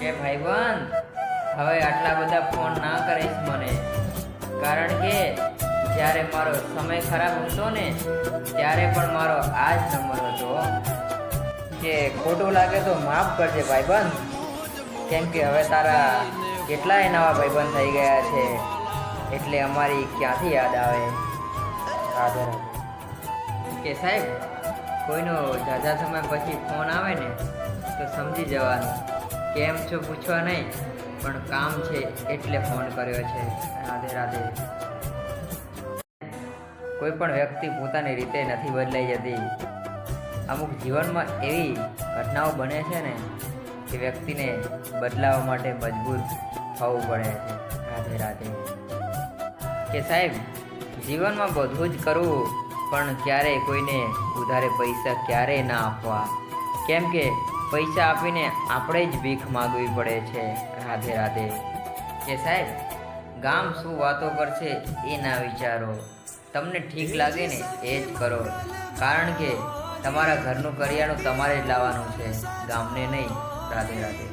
કે ભાઈબંધ હવે આટલા બધા ફોન ના કરીશ મને, કારણ કે જ્યારે મારો સમય ખરાબ હતો ને ત્યારે પણ મારો આ જ નંબર હતો. કે ખોટું લાગે તો માફ કરજે ભાઈબંધ, કેમ કે હવે તારા કેટલાય નવા ભાઈબંધ થઈ ગયા છે એટલે અમારી ક્યાંથી યાદ આવે. રાધે રાધે. કે સાહેબ કોઈનો ઝાઝા સમય પછી ફોન આવે ને તો સમજી જવાનું, કેમ છો પૂછવા નહીં પણ કામ છે એટલે ફોન કર્યો છે. રાધે રાધે. કોઈ પણ વ્યક્તિ પોતાની રીતે નથી બદલાઈ જતી. અમુક જીવનમાં એવી ઘટનાઓ બને છે ને કે વ્યક્તિને બદલાવા માટે મજબૂર થવું પડે છે. રાધે રાધે. કે સાહેબ જીવનમાં બધું જ કરવું પણ ક્યારેય કોઈને ઉધારે પૈસા ક્યારેય ના આપવા, કેમ કે પૈસા આપીને આપણે જ ભીખ માગવી પડે છે. રાધે રાધે. કે સાહેબ ગામ શું વાતો કરશે એ ના વિચારો, તમને ઠીક લાગે ને એ જ કરો, કારણ કે તમારા ઘરનું કરિયાણું તમારે જ લાવવાનું છે, ગામને નહીં. રાધે રાધે.